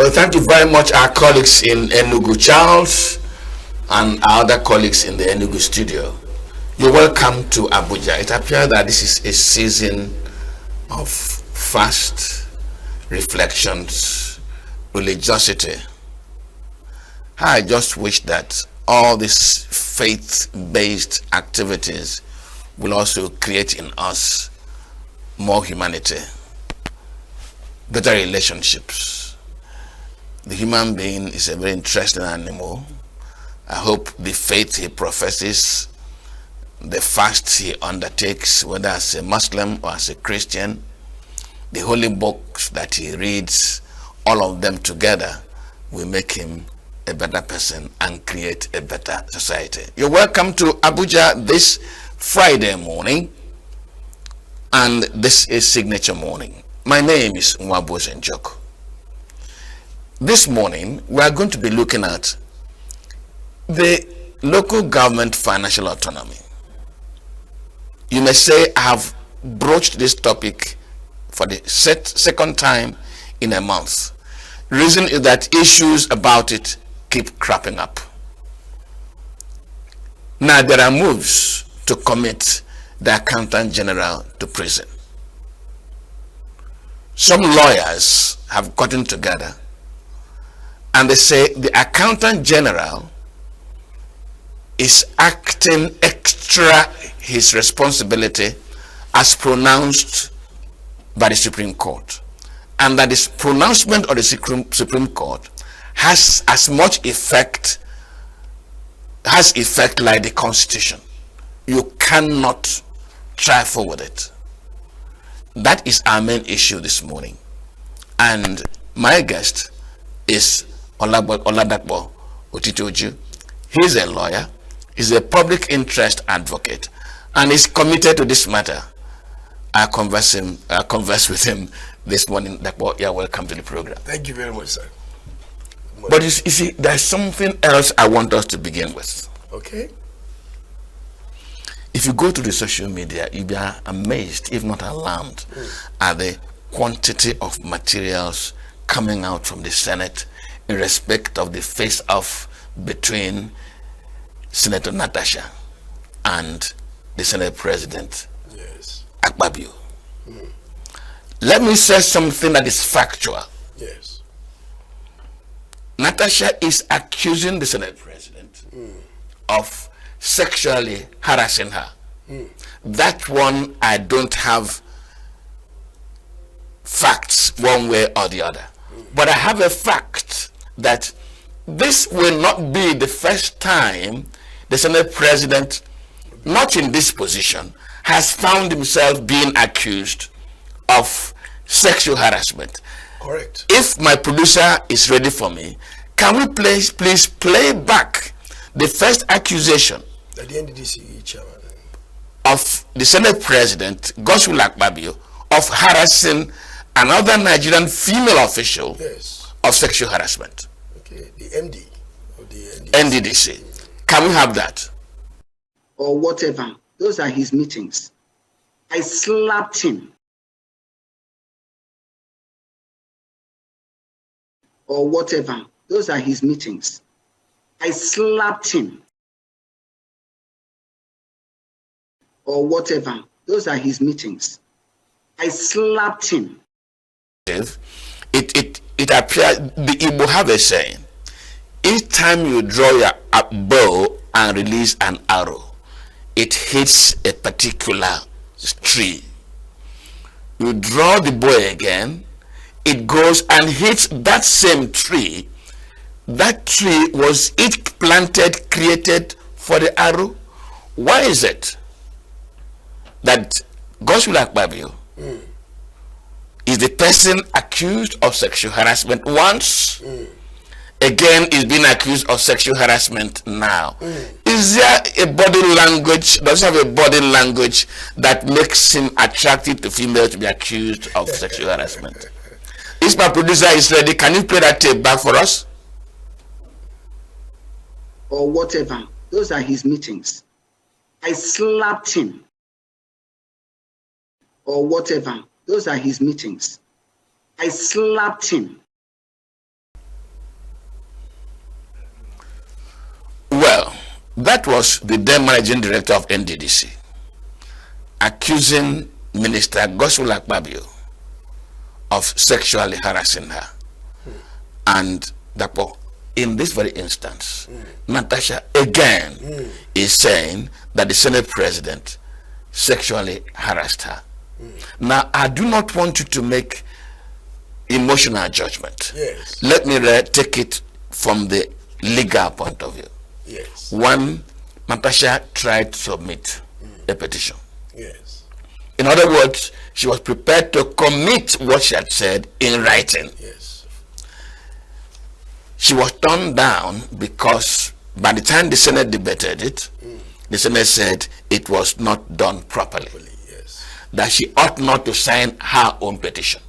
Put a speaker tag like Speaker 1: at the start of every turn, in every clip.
Speaker 1: Well, thank you very much, our colleagues in Enugu, Charles, and our other colleagues in the Enugu studio. You're welcome to Abuja. It appears that this is a season of fast reflections, religiosity. I just wish that all these faith-based activities will also create in us more humanity, better relationships. The human being is a very interesting animal. I hope the faith he professes, the fast he undertakes, whether as a Muslim or as a Christian, the holy books that he reads, all of them together will make him a better person and create a better society. You're welcome to Abuja this Friday morning, and this is Signature Morning. My name is Nwabu Zenjoko. This morning, we are going to be looking at the local government financial autonomy. You may say I have broached this topic for the second time in a month. Reason is that issues about it keep cropping up. Now there are moves to commit the Accountant General to prison. Some lawyers have gotten together and they say the Accountant General is acting extra his responsibility as pronounced by the Supreme Court, and that this pronouncement of the Supreme Court has as much effect like the Constitution. You cannot trifle with it. That is our main issue this morning, and my guest is Oladapo Otitoju. He's a lawyer, he's a public interest advocate, and is committed to this matter. I converse with him this morning. You're welcome to the program.
Speaker 2: Thank you very much, sir.
Speaker 1: But you see, there's something else I want us to begin with.
Speaker 2: Okay.
Speaker 1: If you go to the social media, you'll be amazed, if not alarmed, at the quantity of materials coming out from the Senate in respect of the face-off between Senator Natasha and the Senate President,
Speaker 2: Yes.
Speaker 1: Akpabio. Let me say something that is factual.
Speaker 2: Yes.
Speaker 1: Natasha is accusing the Senate President of sexually harassing her. That one, I don't have facts one way or the other. But I have a fact that this will not be the first time the Senate President, not in this position, has found himself being accused of sexual harassment.
Speaker 2: Correct.
Speaker 1: If my producer is ready for me, can we please play back the first accusation
Speaker 2: At the NDDC chairman
Speaker 1: of the Senate President, Godswill Akpabio, of harassing another Nigerian female official
Speaker 2: Yes.
Speaker 1: of sexual harassment?
Speaker 2: Okay. The MD of the
Speaker 1: NDDC. Can we have that?
Speaker 3: Or whatever. Those are his meetings. I slapped him. Or whatever. Those are his meetings. I slapped him. Or whatever. Those are his meetings. I slapped him.
Speaker 1: It appears the Igbo have a saying: each time you draw your bow and release an arrow, it hits a particular tree. You draw the bow again, it goes and hits that same tree. That tree was it planted, created for the arrow? Why is it that Godswill Akpabio is the person accused of sexual harassment once, again is being accused of sexual harassment now? Is there a body language, does he have a body language that makes him attractive to females to be accused of sexual harassment? If my producer is ready, can you play that tape back for us?
Speaker 3: Or whatever. Those are his meetings. I slapped him. Or whatever. Those are his meetings. I slapped him.
Speaker 1: That was the then managing director of NDDC accusing Minister Godswill Akpabio of sexually harassing her. And therefore, in this very instance, Natasha again is saying that the Senate president sexually harassed her. Now, I do not want you to make emotional judgment.
Speaker 2: Yes.
Speaker 1: Let me take it from the legal point of view.
Speaker 2: Yes.
Speaker 1: One, Natasha tried to submit a petition.
Speaker 2: Yes.
Speaker 1: In other words, she was prepared to commit what she had said in writing.
Speaker 2: Yes.
Speaker 1: She was turned down because by the time the Senate debated it, the Senate said it was not done properly.
Speaker 2: Yes.
Speaker 1: That she ought not to sign her own petition.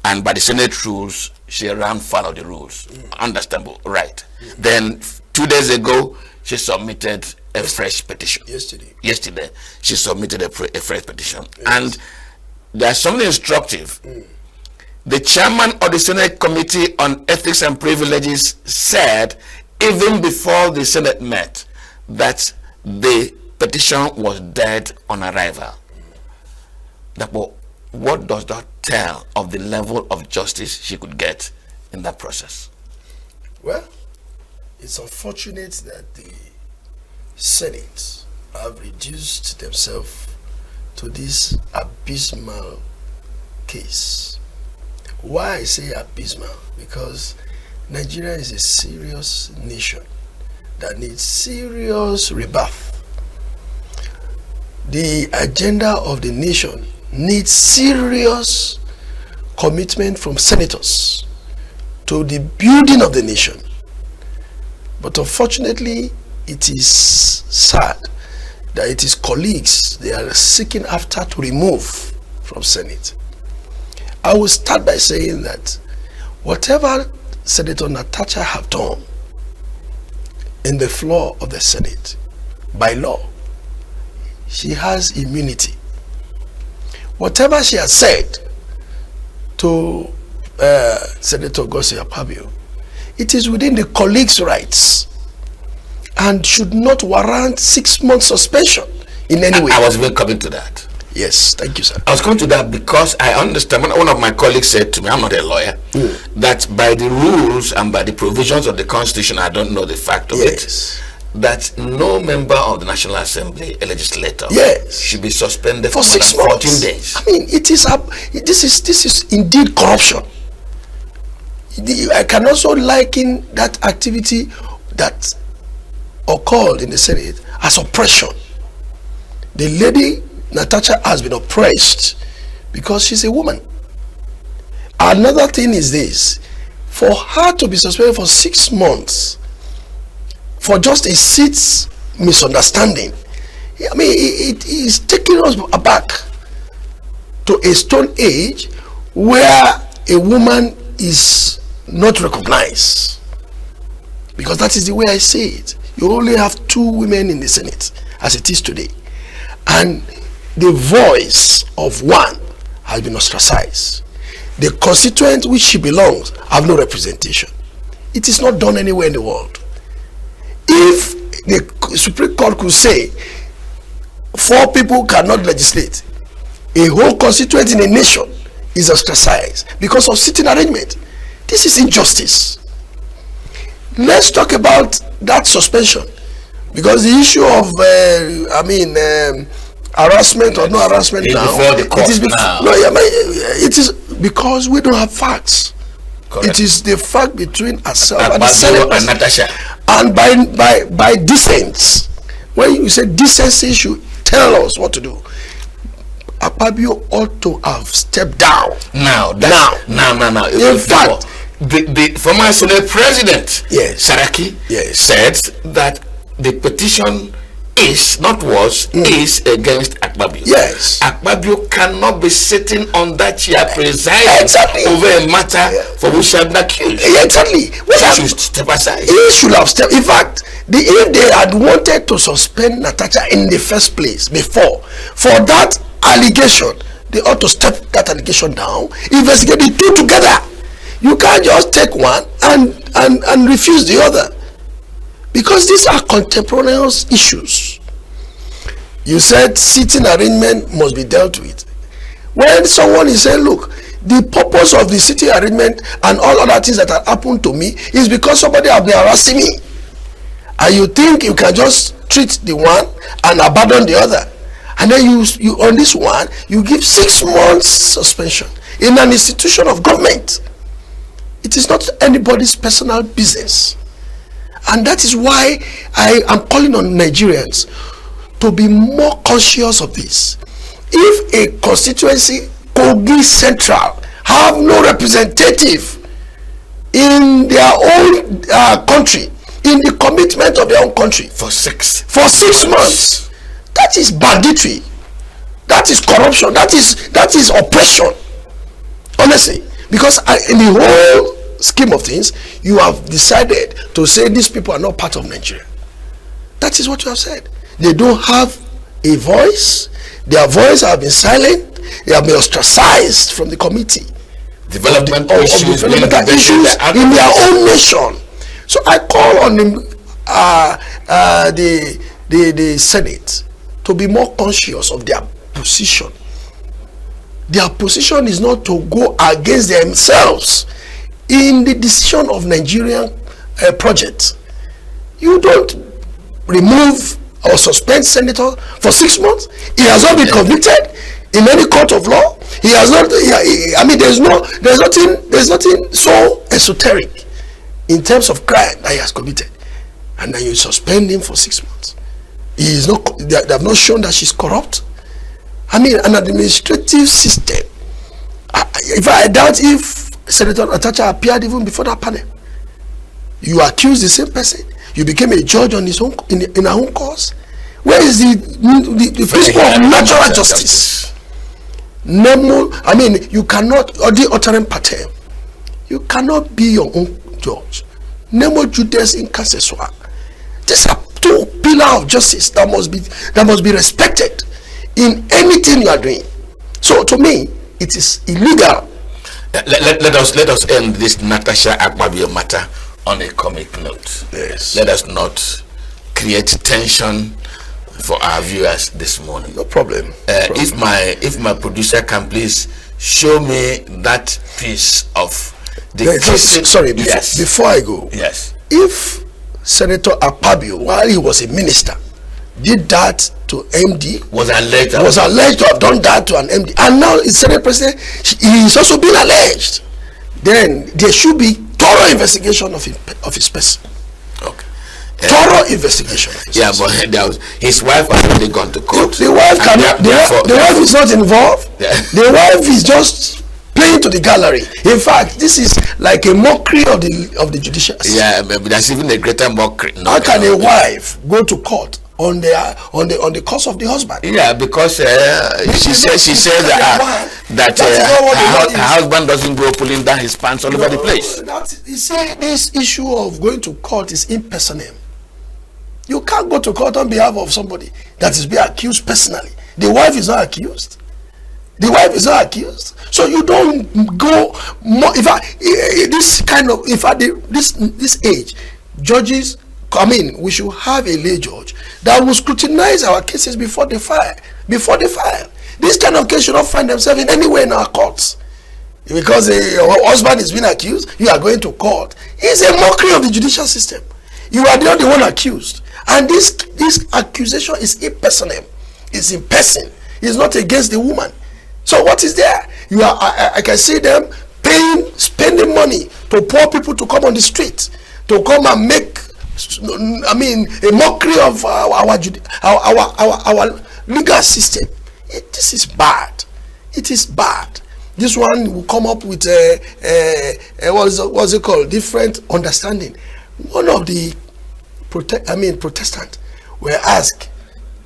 Speaker 1: And by the Senate rules, she ran foul of the rules. Understandable, right? Then 2 days ago, she submitted a fresh petition. Yesterday, she submitted a fresh petition.
Speaker 2: Yes.
Speaker 1: And there's something instructive. The chairman of the Senate Committee on Ethics and Privileges said, even before the Senate met, that the petition was dead on arrival. Therefore, what does that tell of the level of justice she could get in that process?
Speaker 2: Well, it's unfortunate that the Senate have reduced themselves to this abysmal case. Why I say abysmal? Because Nigeria is a serious nation that needs serious rebirth. The agenda of the nation needs serious commitment from senators to the building of the nation. But unfortunately, it is sad that it is colleagues they are seeking after to remove from Senate. I will start by saying that whatever Senator Natasha have done in the floor of the Senate, by law, she has immunity. Whatever she has said to Senator Godswill Akpabio, it is within the colleagues' rights and should not warrant 6 months suspension in any way.
Speaker 1: I was even coming to that.
Speaker 2: Yes, thank you, sir.
Speaker 1: I was coming to that because I understand, one of my colleagues said to me, I'm not a lawyer, that by the rules and by the provisions of the Constitution, I don't know the fact of it, that no member of the National Assembly, a legislator, should be suspended for 6 months. 14 days.
Speaker 2: I mean, this is indeed corruption. I can also liken that activity that occurred in the Senate as oppression. The lady Natasha has been oppressed because she's a woman. Another thing is this: for her to be suspended for 6 months for just a seat misunderstanding, I mean, it is taking us aback to a stone age where a woman is not recognized, because that is the way I see it. You only have 2 women in the Senate as it is today, and the voice of one has been ostracized. The constituent which she belongs have no representation. It is not done anywhere in the world. If the Supreme Court could say 4 people cannot legislate, a whole constituent in a nation is ostracized because of sitting arrangement, this is injustice. Let's talk about that suspension, because the issue of harassment or no harassment now,
Speaker 1: before the court
Speaker 2: it is because we don't have facts. Correct. It is the fact between ourselves and the Senate
Speaker 1: and Natasha.
Speaker 2: And by dissent, when you say decency should tell us what to do, Akpabio ought to have stepped down. Now.
Speaker 1: In fact, the former Senate President, Saraki, said that the petition is against Akpabio.
Speaker 2: Yes.
Speaker 1: Akpabio cannot be sitting on that chair presiding over a matter for which he has been accused.
Speaker 2: Exactly.
Speaker 1: He should step aside.
Speaker 2: He should have stepped. In fact, if they had wanted to suspend Natasha in the first place before, for that allegation, they ought to step that allegation down, investigate the 2 together. You can't just take one and refuse the other. Because these are contemporaneous issues. You said seating arrangement must be dealt with. When someone is saying, look, the purpose of the seating arrangement and all other things that have happened to me is because somebody has been harassing me. And you think you can just treat the one and abandon the other. And then you on this one, you give 6 months suspension in an institution of government. It is not anybody's personal business. And that is why I am calling on Nigerians to be more conscious of this. If a constituency, Kogi Central, have no representative in their own country, in the commitment of their own country
Speaker 1: for 6
Speaker 2: months, that is banditry, that is corruption, that is oppression, honestly. Because in the whole scheme of things, you have decided to say these people are not part of Nigeria. That is what you have said. They don't have a voice. Their voice have been silent. They have been ostracized from the committee.
Speaker 1: Developmental issues in
Speaker 2: their own nation. So I call on the Senate to be more conscious of their position. Their position is not to go against themselves in the decision of Nigerian project. You don't remove or suspend senator for 6 months. He has not been convicted in any court of law. He has not. I mean, there's nothing so esoteric in terms of crime that he has committed, and then you suspend him for 6 months. He is not. They have not shown that she's corrupt. I mean, an administrative system. I doubt if Senator Atacha appeared even before that panel. You accuse the same person. You became a judge on his own in our own cause. Where is the principle of natural justice? Nemo, I mean, you cannot, or the uttering pattern, you cannot be your own judge. Nemo Judas in Cassesua. These are 2 pillars of justice that must be respected in anything you are doing. So to me, it is illegal.
Speaker 1: Let us end this Natasha Akpabio matter on a comic note.
Speaker 2: Yes.
Speaker 1: Let us not create tension for our viewers this morning.
Speaker 2: No problem.
Speaker 1: If my producer can please show me that piece of the
Speaker 2: case. Before I go.
Speaker 1: Yes.
Speaker 2: If Senator Akpabio, while he was a minister, did that to MD,
Speaker 1: was alleged
Speaker 2: to have done that to an MD, and now it's Senate President, he is also being alleged, then there should be thorough investigation of his person.
Speaker 1: Okay.
Speaker 2: Thorough investigation of his person.
Speaker 1: But his wife has already gone to court.
Speaker 2: The wife is not involved. Yeah. The wife is just playing to the gallery. In fact, this is like a mockery of the judicial system.
Speaker 1: Yeah, but there's even a greater mockery.
Speaker 2: How can a wife go to court on the cause of the husband?
Speaker 1: Yeah, because she says that her husband doesn't go pulling down his pants all over the place.
Speaker 2: This issue of going to court is impersonal. You can't go to court on behalf of somebody that is being accused personally. The wife is not accused. So you don't go more. This age, judges, I mean, we should have a lay judge that will scrutinize our cases before they file. This kind of case should not find themselves in anywhere in our courts. Because your husband is being accused, you are going to court. It's a mockery of the judicial system. You are not the one accused. And this accusation is impersonal. It's in person. It's not against the woman. So what is there? I can see them spending money to poor people to come on the street, to come and make, I mean, a mockery of our legal system. This is bad. It is bad. This one will come up with what's it called? Different understanding. One of the Protestant were asked,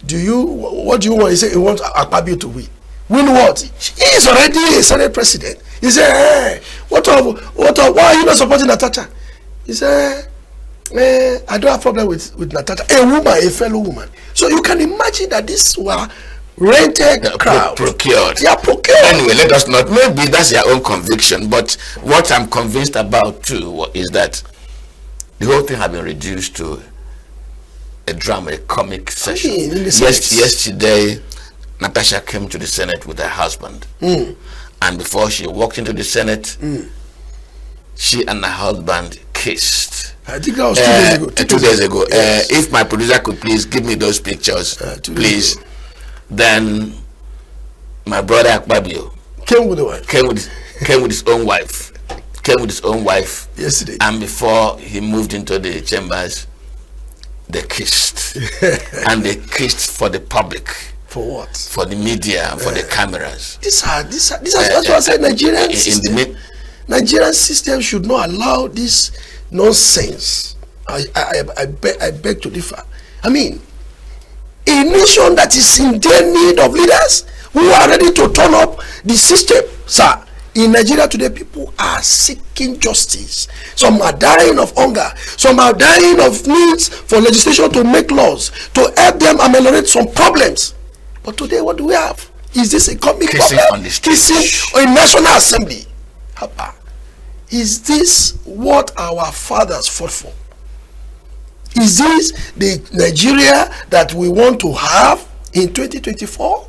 Speaker 2: what do you want? He said he wants Akpabio to win. Win what? He is already a Senate president. He said, hey, why are you not supporting Natasha? He said, I don't have problem with Natasha. A woman, a fellow woman. So you can imagine that this were rented crowd.
Speaker 1: Procured.
Speaker 2: Yeah, procured.
Speaker 1: Anyway, let us not, maybe that's your own conviction, but what I'm convinced about too is that the whole thing has been reduced to a drama, a comic session.
Speaker 2: in the Senate.
Speaker 1: Yesterday, Natasha came to the Senate with her husband. And before she walked into the Senate, she and her husband kissed.
Speaker 2: I think that was 2 days ago.
Speaker 1: 2 days ago.
Speaker 2: Yes.
Speaker 1: If my producer could please give me those pictures,
Speaker 2: 2 days
Speaker 1: please.
Speaker 2: ago.
Speaker 1: Then my brother Akpabio
Speaker 2: Came with the wife.
Speaker 1: came with his own wife. Came with his own wife
Speaker 2: Yesterday.
Speaker 1: and before he moved into the chambers, they kissed. And they kissed for the public,
Speaker 2: For what?
Speaker 1: for the media, and for the cameras.
Speaker 2: These are that's what I said. Nigerian system should not allow this nonsense. I beg to differ. I mean, a nation that is in dear need of leaders who are ready to turn up the system, sir. In Nigeria today, people are seeking justice. Some are dying of hunger. Some are dying of needs for legislation to make laws to help them ameliorate some problems. But today, what do we have? Is this a comic
Speaker 1: Kissing
Speaker 2: problem?
Speaker 1: on the
Speaker 2: Kissing
Speaker 1: stage.
Speaker 2: or a national assembly? Haba. Is this what our fathers fought for? Is this the Nigeria that we want to have in 2024?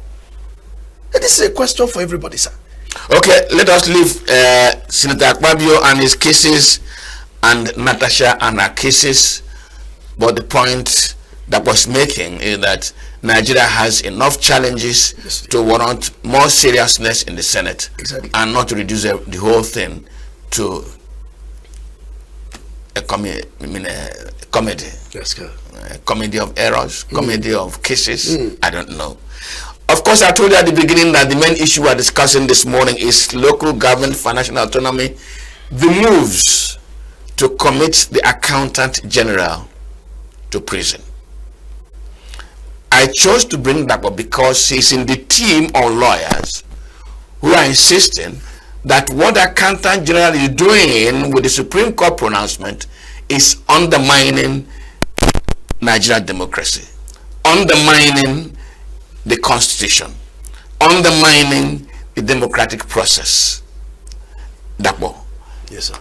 Speaker 2: This is a question for everybody, sir.
Speaker 1: Okay, let us leave Senator Akpabio and his cases and Natasha and her cases. But the point that was making is that Nigeria has enough challenges to warrant more seriousness in the Senate.
Speaker 2: Exactly.
Speaker 1: And not to reduce the whole thing to a comedy.
Speaker 2: Yes, sir.
Speaker 1: A comedy of errors, comedy of cases. I don't know. Of course, I told you at the beginning that the main issue we're discussing this morning is local government financial autonomy, the moves to commit the accountant general to prison. I chose to bring that up because he's in the team of lawyers who are insisting that what the accountant general is doing with the Supreme Court pronouncement is undermining Nigerian democracy, undermining the Constitution, undermining the democratic process. Dapo,
Speaker 2: Yes, sir.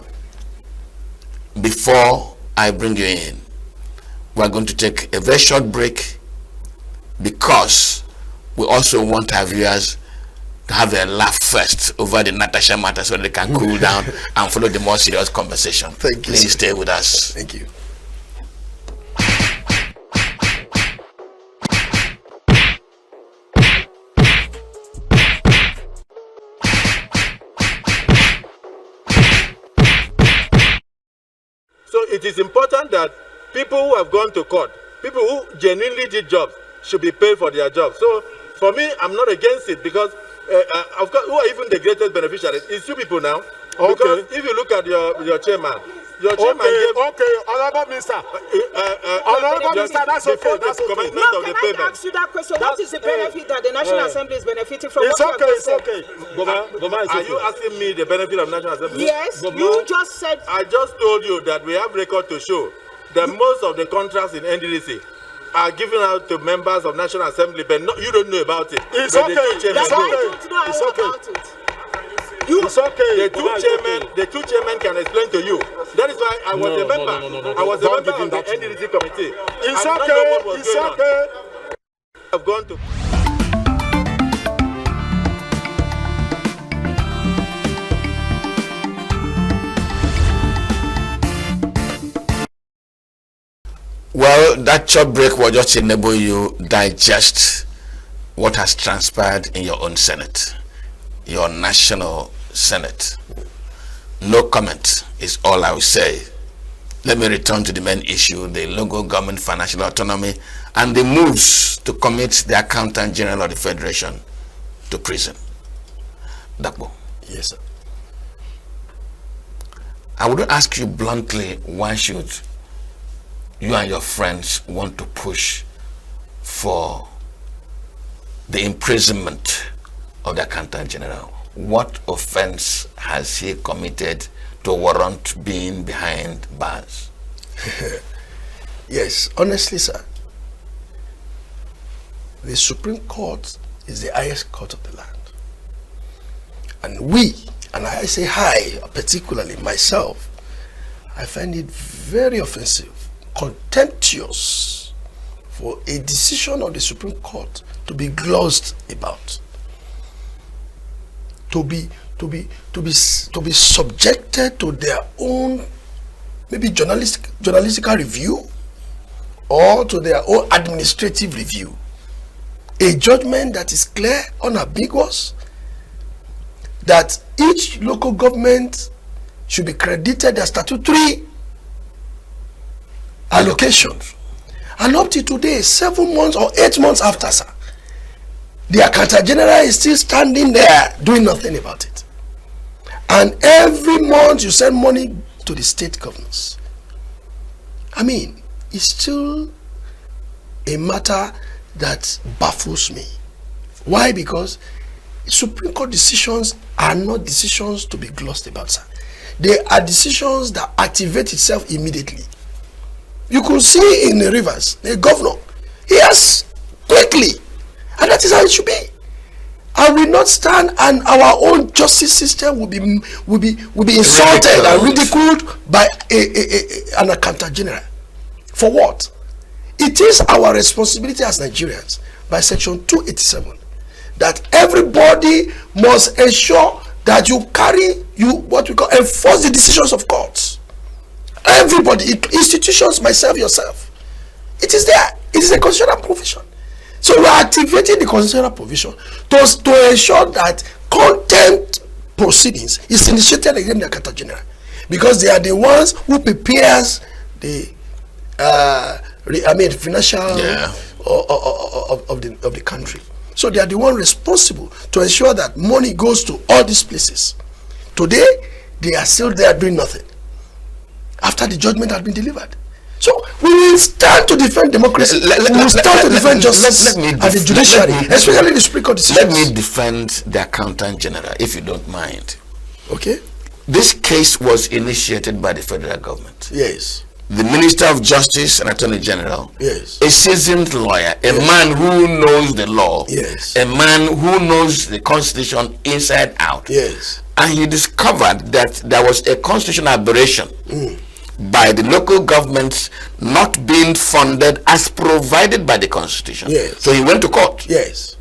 Speaker 1: before I bring you in, we're going to take a very short break because we also want our viewers to have a laugh first over the Natasha matter so they can cool down and follow the more serious conversation.
Speaker 2: Thank you,
Speaker 1: Please
Speaker 2: sir.
Speaker 1: stay with us.
Speaker 2: Thank you.
Speaker 4: So it is important that people who have gone to court, people who genuinely did jobs, should be paid for their jobs. So for me, I'm not against it because, of course, who are even the greatest beneficiaries? It's you people now.
Speaker 5: Okay.
Speaker 4: Because if you look at your chairman, your chairman gave...
Speaker 5: Okay, Honorable Minister. Honorable Minister, that's okay.
Speaker 4: Before the
Speaker 5: That's okay.
Speaker 4: commencement
Speaker 6: Now,
Speaker 4: of the
Speaker 6: can I
Speaker 4: payment.
Speaker 6: ask you that question? What is the benefit that the National Assembly is benefiting from?
Speaker 5: It's
Speaker 6: what you
Speaker 5: okay,
Speaker 6: have
Speaker 5: it's
Speaker 6: just said?
Speaker 5: okay. Goma, it's
Speaker 4: Are
Speaker 5: okay.
Speaker 4: you asking me the benefit of National Assembly?
Speaker 6: Yes,
Speaker 5: Goma.
Speaker 6: you just said.
Speaker 4: I just told you that we have record to show that most of the contracts in NDDC are given out to members of National Assembly, but you don't know about it.
Speaker 5: It's
Speaker 4: But
Speaker 5: okay.
Speaker 4: the two chairmen
Speaker 5: It's
Speaker 4: know.
Speaker 5: okay.
Speaker 6: I don't know
Speaker 5: It's
Speaker 6: all
Speaker 5: okay.
Speaker 6: about it.
Speaker 5: It's okay.
Speaker 4: The two
Speaker 5: Goma, it's
Speaker 4: chairmen,
Speaker 5: okay.
Speaker 4: the two chairmen can explain to you. That is why I was
Speaker 5: No,
Speaker 4: a member.
Speaker 5: no.
Speaker 4: I was a
Speaker 5: Don't
Speaker 4: member
Speaker 5: give him
Speaker 4: of the
Speaker 5: that to me.
Speaker 4: NDDC committee.
Speaker 5: It's
Speaker 4: I did not know what
Speaker 5: okay.
Speaker 4: was
Speaker 5: It's
Speaker 4: going on.
Speaker 5: okay.
Speaker 4: I've gone to.
Speaker 1: Well, that short break will just enable you digest what has transpired in your own Senate, your national Senate. No comment is all I will say. Let me return to the main issue, the local government financial autonomy and the moves to commit the Accountant General of the Federation to prison. Dakbo,
Speaker 2: Yes, sir.
Speaker 1: I would ask you bluntly, why should you and your friends want to push for the imprisonment of the Accountant General? What offense has he committed to warrant being behind bars?
Speaker 2: Yes, honestly, sir. The Supreme Court is the highest court of the land. And we, and I say I, particularly myself, I find it very offensive, contemptuous for a decision of the Supreme Court to be glossed about, to be subjected to their own maybe journalistical review or to their own administrative review. A judgment that is clear, unambiguous, that each local government should be credited their statutory allocations. And up to today, 7 months or 8 months after, sir, the Accountant General is still standing there doing nothing about it. And every month you send money to the state governors. I mean, it's still a matter that baffles me. Why? Because Supreme Court decisions are not decisions to be glossed about, sir. They are decisions that activate itself immediately. You could see in the Rivers, the governor, yes, quickly, and that is how it should be. I will not stand, and our own justice system will be insulted and ridiculed by an Accountant General. For what? It is our responsibility as Nigerians, by Section 287, that everybody must ensure that you carry, what we call, enforce the decisions of courts. Everybody, institutions, myself, yourself. It is there. It is a constitutional provision. So we are activating the constitutional provision to ensure that contempt proceedings is initiated against the Accountant General, because they are the ones who prepares the financial of the country. So they are the one responsible to ensure that money goes to all these places. Today, they are still there doing nothing after the judgment has been delivered. So we will stand to defend democracy. We will stand to defend justice and the judiciary, especially the Supreme Court decisions.
Speaker 1: Let me defend the Accountant General, if you don't mind.
Speaker 2: Okay.
Speaker 1: This case was initiated by the federal government.
Speaker 2: Yes.
Speaker 1: The Minister of Justice and Attorney General,
Speaker 2: yes,
Speaker 1: a seasoned lawyer, a man who knows the law,
Speaker 2: yes,
Speaker 1: a man who knows the Constitution inside out,
Speaker 2: yes,
Speaker 1: and he discovered that there was a constitutional aberration by the local governments not being funded as provided by the Constitution.
Speaker 2: Yes.
Speaker 1: So he went to court.
Speaker 2: Yes.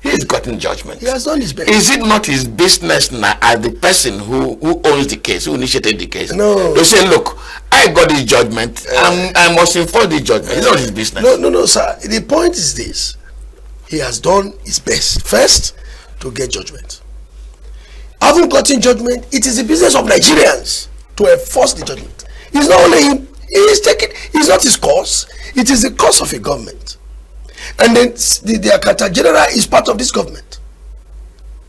Speaker 1: He's gotten judgment.
Speaker 2: He has done his best.
Speaker 1: Is it not his business now, as the person who owns the case, who initiated the case,
Speaker 2: no,
Speaker 1: to say, look, I got this judgment, I must enforce this judgment? It's not his business.
Speaker 2: No, sir. The point is this: he has done his best first to get judgment. Having gotten judgment, it is the business of Nigerians to enforce the judgment. It's not only him. It's not his cause. It is the cause of a government. And then the Accountant General is part of this government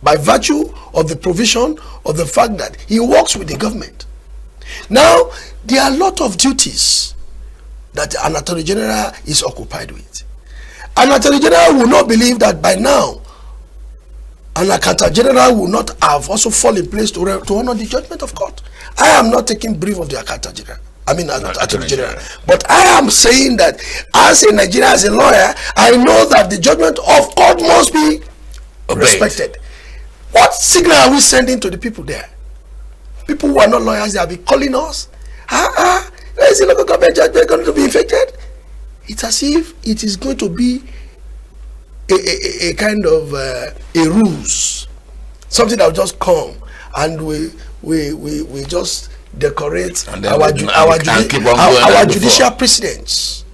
Speaker 2: by virtue of the provision of the fact that he works with the government. Now, there are a lot of duties that an Attorney General is occupied with. An Attorney General will not believe that by now an Accountant General will not have also fall in place to honor the judgment of court. I am not taking brief of the Accountant General. Attorney General. But I am saying that as a Nigerian, as a lawyer, I know that the judgment of court must be respected. What signal are we sending to the people there? People who are not lawyers, they will be calling us. Is the local government judgment going to be infected? It's as if it is going to be a kind of a ruse, something that will just come and we just decorate our judicial precedents,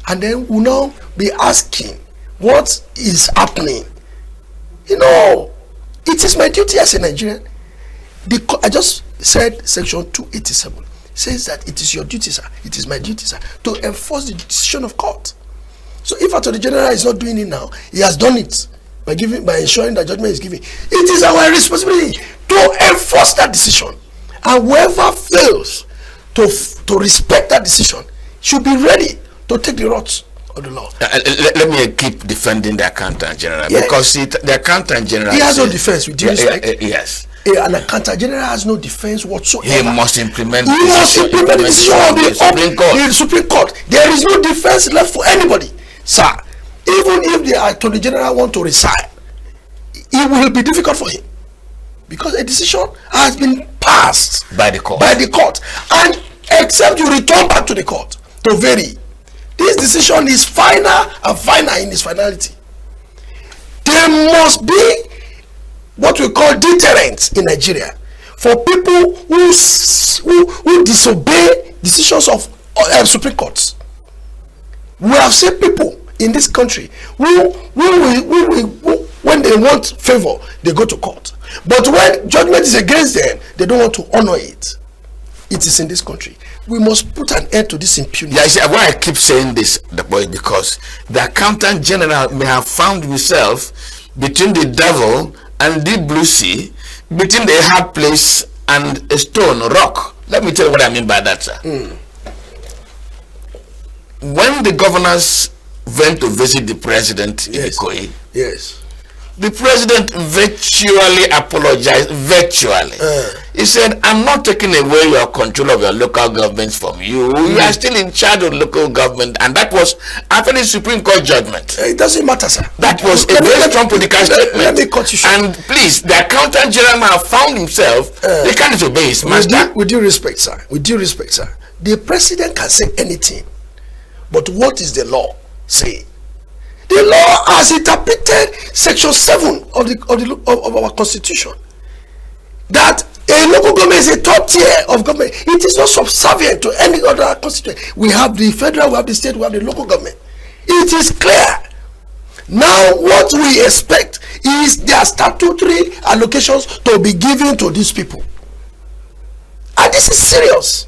Speaker 2: and then we'll now be asking what is happening. You know, it is my duty as a Nigerian. I just said Section 287 says that it is your duty, sir. It is my duty, sir, to enforce the decision of court. So if Attorney General is not doing it now, he has done it by ensuring that judgment is given. It is our responsibility to enforce that decision. And whoever fails to respect that decision should be ready to take the wrath of the law.
Speaker 1: Let me keep defending the Accountant General, because the Accountant General,
Speaker 2: he has no defense. With due respect,
Speaker 1: yes,
Speaker 2: an Accountant General has no defense whatsoever.
Speaker 1: He must implement.
Speaker 2: He must implement the decision of the Supreme Court. There is no defense left for anybody, sir. Even if the Attorney General want to resign, it will be difficult for him, because a decision has been passed
Speaker 1: by the court.
Speaker 2: And except you return back to the court to vary, This decision is final and final in its finality. There must be what we call deterrence in Nigeria for people who disobey decisions of Supreme Courts. We have seen people in this country who when they want favor, they go to court. But when judgment is against them, they don't want to honor it. It is in this country. We must put an end to this impunity.
Speaker 1: Yeah, see, why I keep saying this, the boy, because the accountant general may have found himself between the devil and the blue sea, between the hard place and a stone, a rock. Let me tell you what I mean by that, sir. When the governors went to visit the president in Ikoyi,
Speaker 2: yes,
Speaker 1: the president virtually apologized. Virtually, he said, "I'm not taking away your control of your local governments from you. You are still in charge of local government," and that was after the Supreme Court judgment.
Speaker 2: It doesn't matter, sir.
Speaker 1: That was a very strong political statement.
Speaker 2: Let me cut you short.
Speaker 1: And please, the accountant general have found himself. He can't disobey his master.
Speaker 2: With due respect, sir. With due respect, sir. The president can say anything, but what is the law say? The law has interpreted Section 7 of our Constitution that a local government is a top tier of government. It is not subservient to any other constituent. We have the federal, we have the state, we have the local government. It is clear. Now, what we expect is their statutory allocations to be given to these people. And this is serious.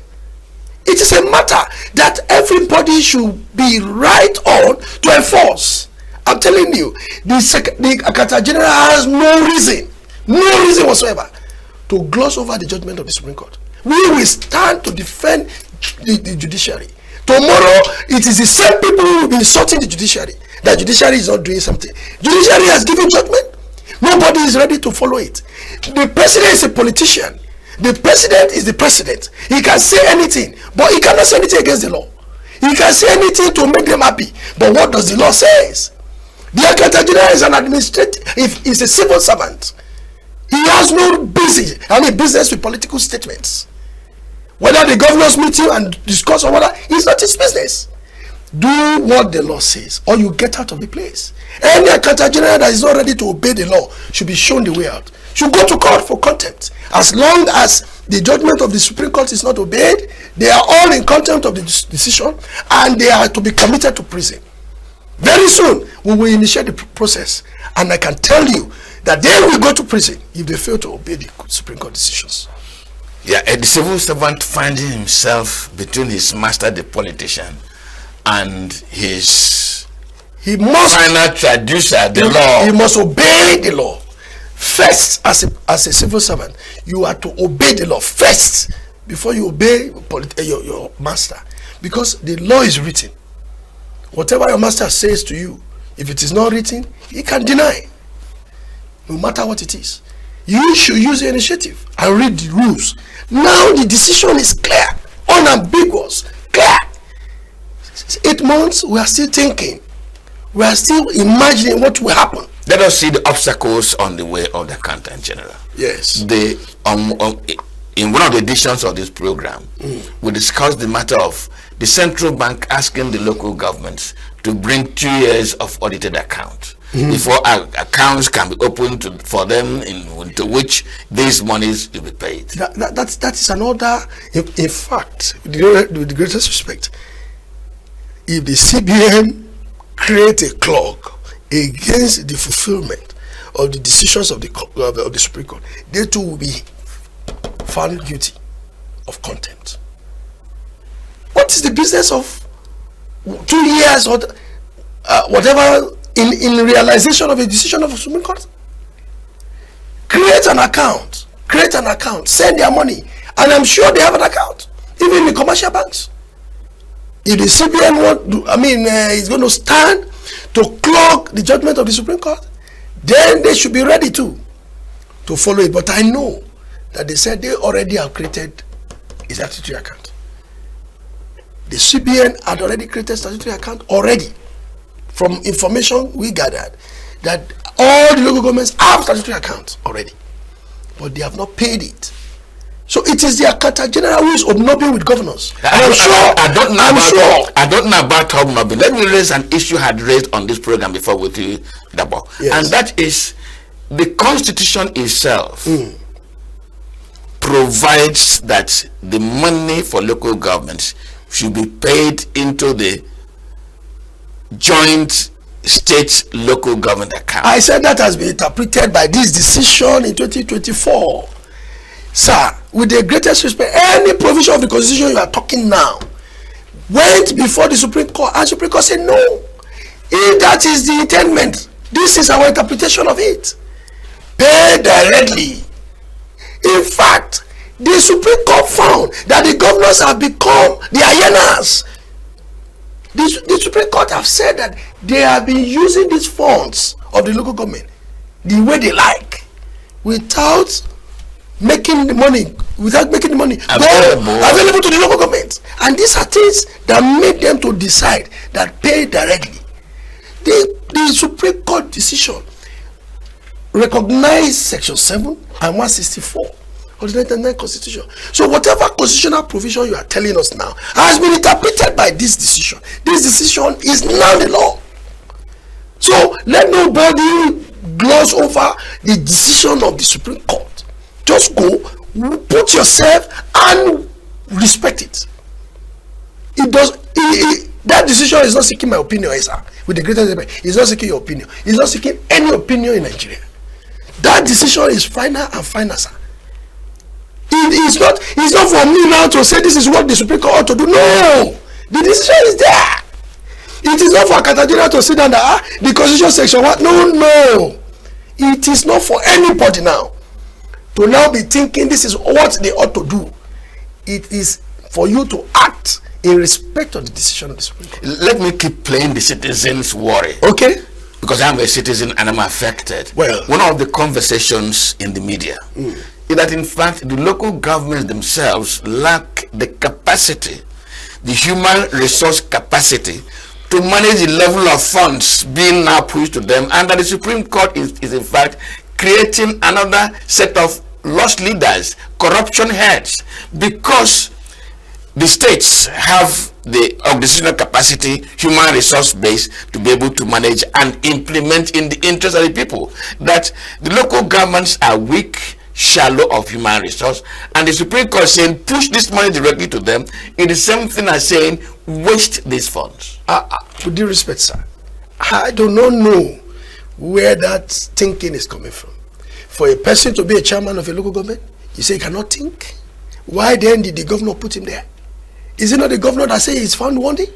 Speaker 2: It is a matter that everybody should be right on to enforce. I'm telling you, the Accountant General has no reason whatsoever to gloss over the judgment of the Supreme Court. We will stand to defend the judiciary. Tomorrow, it is the same people who will be insulting the judiciary. The judiciary is not doing something. Judiciary has given judgment. Nobody is ready to follow it. The president is a politician. The president is the president. He can say anything, but he cannot say anything against the law. He can say anything to make them happy, but what does the law say? The Accountant General is an administrator. If he's a civil servant, he has no business with political statements. Whether the governors meet you and discuss or whether, it's not his business. Do what the law says, or you get out of the place. Any Accountant General that is not ready to obey the law should be shown the way out. Should go to court for contempt. As long as the judgment of the Supreme Court is not obeyed, they are all in contempt of the decision, and they are to be committed to prison. Very soon, we will initiate the process, and I can tell you that they will go to prison if they fail to obey the Supreme Court decisions.
Speaker 1: Yeah, the civil servant finding himself between his master, the politician, and his final traducer, the law.
Speaker 2: He must obey the law. First, as a civil servant, you are to obey the law first before you obey your master, because the law is written. Whatever your master says to you, if it is not written, he can deny, no matter what it is. You should use the initiative and read the rules. Now the decision is clear, unambiguous, clear. 8 months, we are still thinking, we are still imagining what will happen.
Speaker 1: Let us see the obstacles on the way of the Accountant General.
Speaker 2: Yes.
Speaker 1: In one of the editions of this program, we discussed the matter of the central bank asking the local governments to bring 2 years of audited accounts before accounts can be opened for them, into which these monies will be paid.
Speaker 2: That is an order. In fact, with the greatest respect, if the CBN create a clock against the fulfillment of the decisions of the Supreme Court, they too will be found guilty of contempt. What is the business of 2 years or whatever in realization of a decision of the Supreme Court? Create an account, send their money, and I'm sure they have an account, even in commercial banks. If the CBN is going to stand to clog the judgment of the Supreme Court, then they should be ready to follow it. But I know that they said they already have created a statutory account. The CBN had already created a statutory account already. From information we gathered, that all the local governments have statutory accounts already, but they have not paid it. So it is the Accountant General who is hobnobbing with governors.
Speaker 1: I don't know about hobnobbing. Let me raise an issue I had raised on this program before with you, Dabo.
Speaker 2: Yes.
Speaker 1: And that is the Constitution itself provides that the money for local governments should be paid into the joint state local government account.
Speaker 2: I said that has been interpreted by this decision in 2024. Sir, with the greatest respect, any provision of the Constitution you are talking now went before the Supreme Court, and Supreme Court said no. If that is the intendment, this is our interpretation of it. Pay directly. In fact, the Supreme Court found that the governors have become the hyenas. The Supreme Court have said that they have been using these funds of the local government the way they like, without making the money available to the local government. And these are things that made them to decide that pay directly. The Supreme Court decision recognized Section 7 and 164 of the 1999 Constitution. So whatever constitutional provision you are telling us now has been interpreted by this decision. This decision is now the law. So let nobody gloss over the decision of the Supreme Court. Just go, put yourself and respect it. That decision is not seeking my opinion, sir. With the greatest respect, it's not seeking your opinion. It's not seeking any opinion in Nigeria. That decision is final and final, sir. It's not for me now to say this is what the Supreme Court ought to do. No, the decision is there. It is not for Accountant General to sit down there, the Constitution section what? No. It is not for anybody now to now be thinking this is what they ought to do. It is for you to act in respect of the decision of the Supreme Court.
Speaker 1: Let me keep playing the citizen's worry.
Speaker 2: Okay.
Speaker 1: Because I'm a citizen and I'm affected.
Speaker 2: Well,
Speaker 1: one of the conversations in the media is that in fact the local governments themselves lack the capacity, the human resource capacity to manage the level of funds being now pushed to them, and that the Supreme Court is in fact creating another set of lost leaders, corruption heads, because the states have the organizational capacity, human resource base to be able to manage and implement in the interest of the people. That the local governments are weak, shallow of human resource, and the Supreme Court saying push this money directly to them. It is the same thing as saying waste these funds.
Speaker 2: With due respect, sir, I do not know where that thinking is coming from. For a person to be a chairman of a local government, you say he cannot think? Why then did the governor put him there? Is it not the governor that says he's found worthy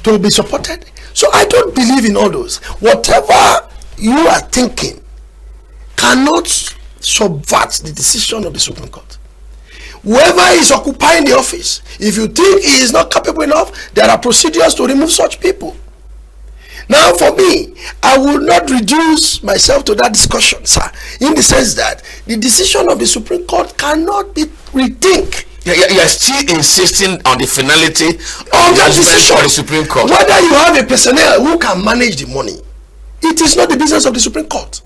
Speaker 2: to be supported? So I don't believe in all those. Whatever you are thinking cannot subvert the decision of the Supreme Court. Whoever is occupying the office, if you think he is not capable enough, there are procedures to remove such people. Now for me, I will not reduce myself to that discussion, sir, in the sense that the decision of the Supreme Court cannot be rethink.
Speaker 1: You are still insisting on the finality
Speaker 2: of that decision
Speaker 1: of the Supreme Court.
Speaker 2: Whether you have a personnel who can manage the money, it is not the business of the Supreme Court.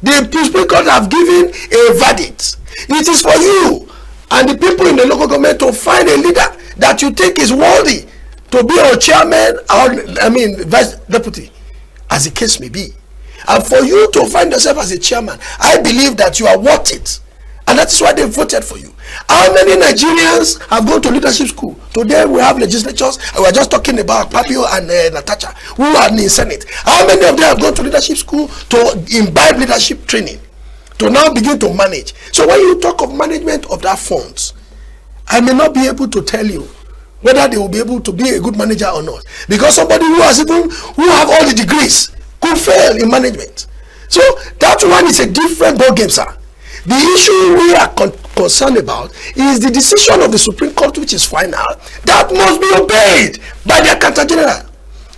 Speaker 2: The Supreme Court have given a verdict. It is for you and the people in the local government to find a leader that you think is worthy to be a chairman or vice deputy, as the case may be. And for you to find yourself as a chairman, I believe that you are worth it. And that is why they voted for you. How many Nigerians have gone to leadership school? Today we have legislatures. We were just talking about Papio and Natasha, who are in the Senate. How many of them have gone to leadership school to imbibe leadership training, to now begin to manage? So when you talk of management of that funds, I may not be able to tell you whether they will be able to be a good manager or not, because somebody who have all the degrees could fail in management. So that one is a different ball game, sir. The issue we are concerned about is the decision of the Supreme Court, which is final, that must be obeyed by the Accountant General.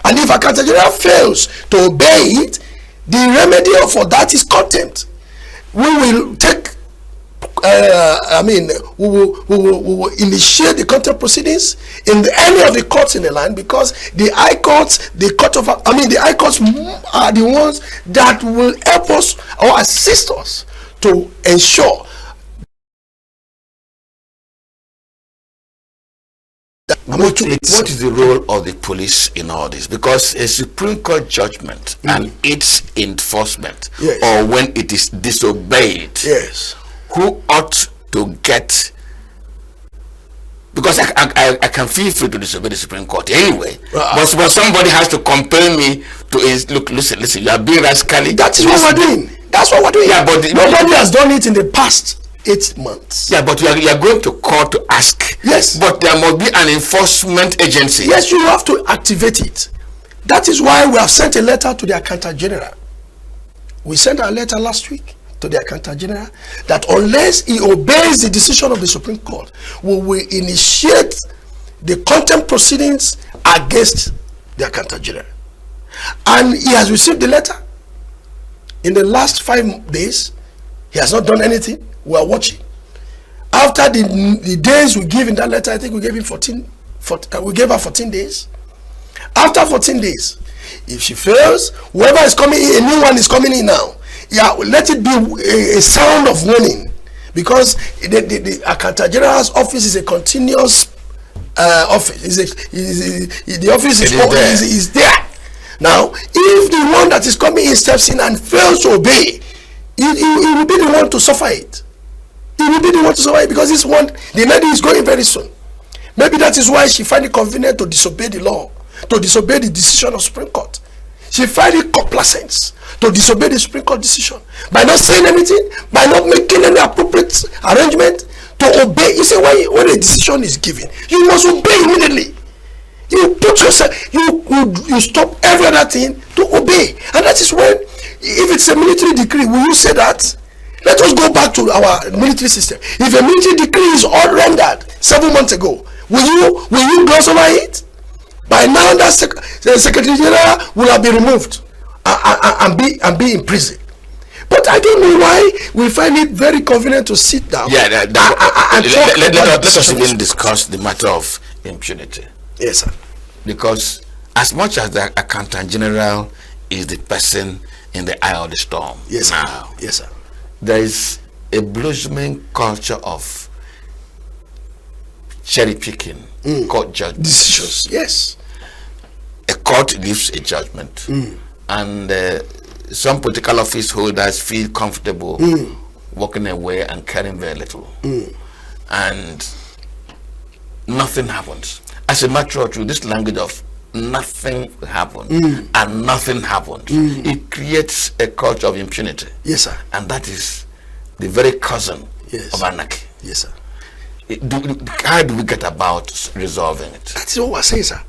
Speaker 2: And if Accountant General fails to obey it, the remedy for that is contempt. We will take we will initiate the contempt proceedings in any of the courts in the land, because the high courts, the high courts are the ones that will help us or assist us to ensure
Speaker 1: What is the role of the police in all this? Because a Supreme Court judgment and its enforcement, or when it is disobeyed, who ought to get? Because I can feel free to disobey the Supreme Court anyway. But somebody has to compel me to look. Listen. You are being rascally.
Speaker 2: That is what we're doing. That's what we're doing.
Speaker 1: Yeah, but
Speaker 2: nobody has done it in the past 8 months.
Speaker 1: Yeah, but you are going to court to ask.
Speaker 2: Yes.
Speaker 1: But there must be an enforcement agency.
Speaker 2: Yes, you have to activate it. That is why we have sent a letter to the Accountant General. We sent a letter last week to the Accountant General that unless he obeys the decision of the Supreme Court, we will initiate the contempt proceedings against the Accountant General. And he has received the letter. In the last 5 days, he has not done anything. We are watching. After the days we give in that letter, I think we gave him 14 days. After 14 days, if she fails, whoever is coming in, a new one is coming in now. Yeah, let it be a sound of warning, because the Accountant General's office is a continuous office. The office is there. Now, if the one that is coming in steps in and fails to obey, he will be the one to suffer it. He will be the one to suffer it, because this one, the lady is going very soon. Maybe that is why she find it convenient to disobey the law, to disobey the decision of Supreme Court. She find it complacent to disobey the Supreme Court decision by not saying anything, by not making any appropriate arrangement to obey. You see, when a decision is given, you must obey immediately. You put yourself, you stop every other thing to obey. And that is when, if it's a military decree, will you say that? Let us go back to our military system. If a military decree is all rendered 7 months ago, will you gloss over it? By now, the Secretary General will have been removed and be in prison. But I don't know why we find it very convenient to sit down.
Speaker 1: Yeah, let us even discuss the matter of impunity.
Speaker 2: Yes, sir.
Speaker 1: Because as much as the Accountant General is the person in the eye of the storm,
Speaker 2: yes,
Speaker 1: now,
Speaker 2: sir. Yes, sir.
Speaker 1: There is a blossoming culture of cherry picking court judgment
Speaker 2: decisions. Yes.
Speaker 1: A court gives a judgment, and some political office holders feel comfortable walking away and caring very little, and nothing happens. As a matter of truth, this language of nothing happened and nothing happened, it creates a culture of impunity.
Speaker 2: Yes, sir.
Speaker 1: And that is the very cousin of anarchy.
Speaker 2: Yes, sir.
Speaker 1: How do we get about resolving it?
Speaker 2: That is what we're saying, sir.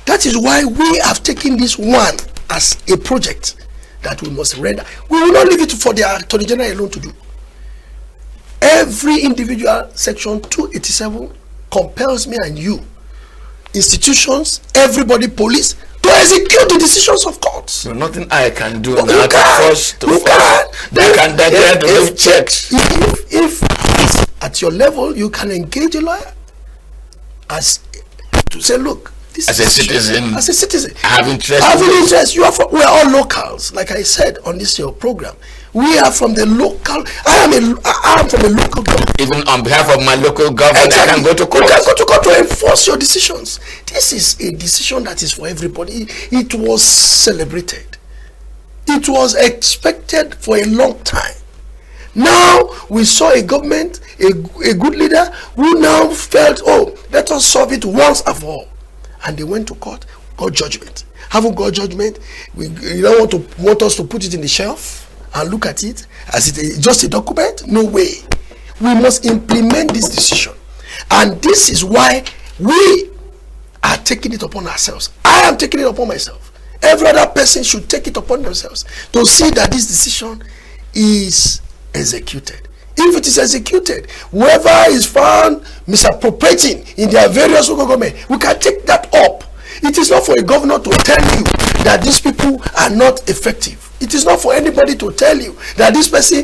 Speaker 2: That is why we have taken this one as a project that we must render. We will not leave it for the Attorney General alone to do. Every individual, section 287 compels me and you, institutions, everybody, police, to execute the decisions of courts.
Speaker 1: So nothing I can do
Speaker 2: now
Speaker 1: to force. They can do checks.
Speaker 2: If at your level you can engage a lawyer as to say, look, this
Speaker 1: as a citizen,
Speaker 2: I have interest. We are all locals, like I said on this your program. We are from the local. I am from the local government.
Speaker 1: Even on behalf of my local government, exactly. I can go to court.
Speaker 2: You can go to court to enforce your decisions. This is a decision that is for everybody. It was celebrated. It was expected for a long time. Now we saw a government, a good leader, who now felt, oh, let us solve it once and for all. And they went to court, got judgment. Haven't got judgment. You don't want us to put it in the shelf and look at it as just a document? No way. We must implement this decision. And this is why we are taking it upon ourselves. I am taking it upon myself. Every other person should take it upon themselves to see that this decision is executed. If it is executed, whoever is found misappropriating in their various local government, we can take that up. It is not for a governor to tell you that these people are not effective. It is not for anybody to tell you that this person,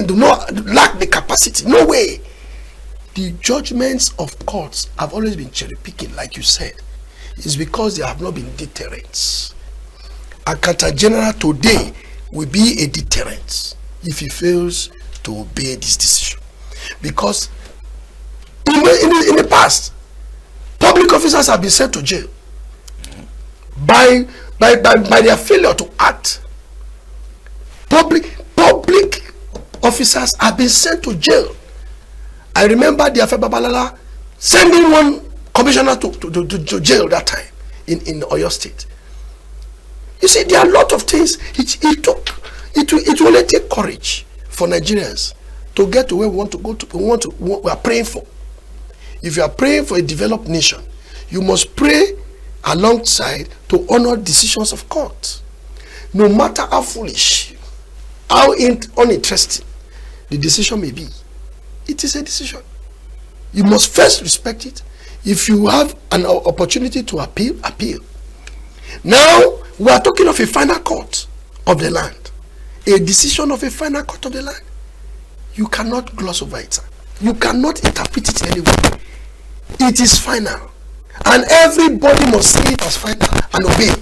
Speaker 2: do not lack the capacity. No way. The judgments of courts have always been cherry picking, like you said. It's because there have not been deterrents. Accountant General today will be a deterrent if he fails to obey this decision. Because in the past, Public officers have been sent to jail by their failure to act. Public officers have been sent to jail. I remember the Afe Babalala sending one commissioner to jail that time in Oyo State. You see, there are a lot of things. It will only take courage for Nigerians to get to where we want to go to. We are praying for. If you are praying for a developed nation, you must pray alongside to honor decisions of court. No matter how foolish, how uninteresting the decision may be, it is a decision. You must first respect it. If you have an opportunity to appeal, appeal. Now, we are talking of a final court of the land. A decision of a final court of the land. You cannot gloss over it. You cannot interpret it anyway. It is final. And everybody must see it as final and obey.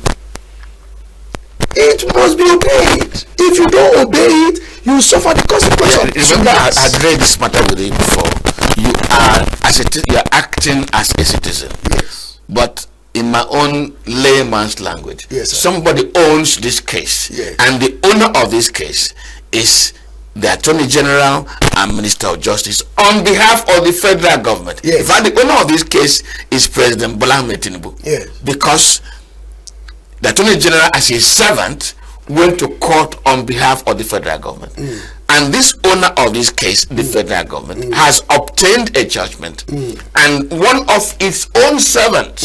Speaker 2: It must be obeyed. If you don't obey it, you will suffer the consequences.
Speaker 1: Remember, I read this matter with you before. You are acting as a citizen.
Speaker 2: Yes.
Speaker 1: But in my own layman's language,
Speaker 2: yes,
Speaker 1: somebody owns this case,
Speaker 2: yes,
Speaker 1: and the owner of this case is the Attorney General and Minister of Justice on behalf of the federal government.
Speaker 2: Yes.
Speaker 1: In fact, the owner of this case is President Bola Ahmed Tinubu.
Speaker 2: Yes.
Speaker 1: Because the Attorney General, as a servant, went to court on behalf of the federal government. And this owner of this case, the federal government, has obtained a judgment, and one of its own servants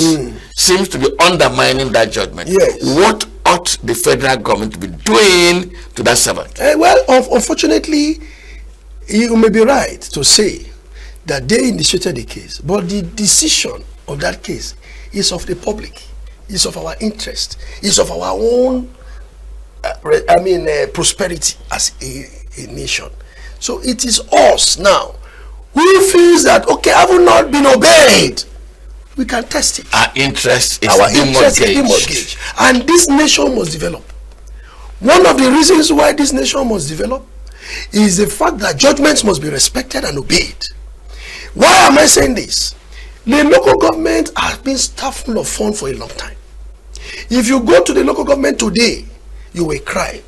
Speaker 1: seems to be undermining that judgment.
Speaker 2: Yes.
Speaker 1: What ought the federal government to be doing to that servant?
Speaker 2: Well, unfortunately, you may be right to say that they initiated the case, but the decision of that case is of the public, is of our interest, is of our own prosperity as a nation. So it is us now who feels that, okay, I have not been obeyed. We can test it.
Speaker 1: Our interest is
Speaker 2: demortgaged. And this nation must develop. One of the reasons why this nation must develop is the fact that judgments must be respected and obeyed. Why am I saying this? The local government has been stuffed full of fun for a long time. If you go to the local government today, you will cry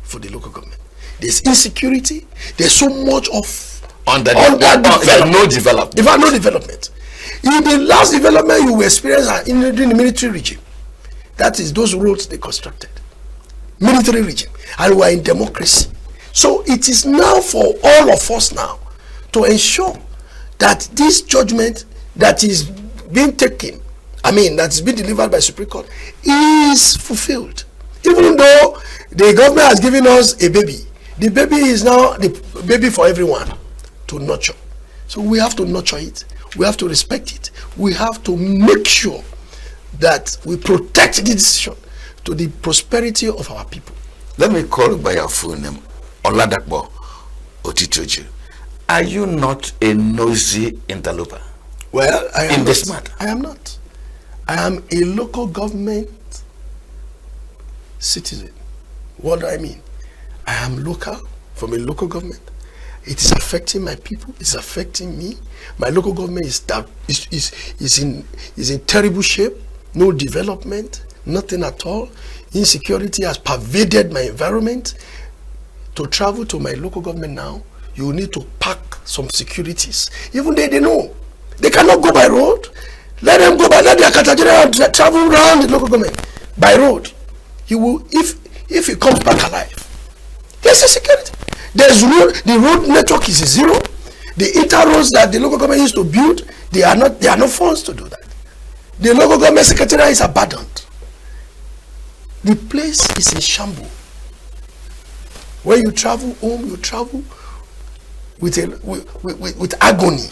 Speaker 2: for the local government. There's insecurity. There's so much of
Speaker 1: no development.
Speaker 2: In fact, no development. In the last development you will experience in the military regime. That is those roads they constructed. Military regime. And we are in democracy. So it is now for all of us now to ensure that this judgment that is being taken, that is being delivered by Supreme Court, is fulfilled. Even though the government has given us a baby, the baby is now the baby for everyone to nurture. So we have to nurture it. We have to respect it. We have to make sure that we protect the decision to the prosperity of our people.
Speaker 1: Let me call you by your full name, Oladakbo Otitoju. Are you not a nosy interloper?
Speaker 2: Well, I am
Speaker 1: in this matter.
Speaker 2: I am not. I am a local government citizen. What do I mean? I am local, from a local government. It is affecting my people. It's affecting me. My local government is in terrible shape. No development, nothing at all. Insecurity has pervaded my environment. To travel to my local government now, you need to pack some securities. Even they know they cannot go by road. Let them go by. Let their category travel around the local government by road. He will, if he comes back alive, there's a security. There's road. The road network is zero. The inter-roads that the local government used to build, they are no funds to do that. The local government secretariat is abandoned. The place is in shambles. When you travel home, you travel with agony,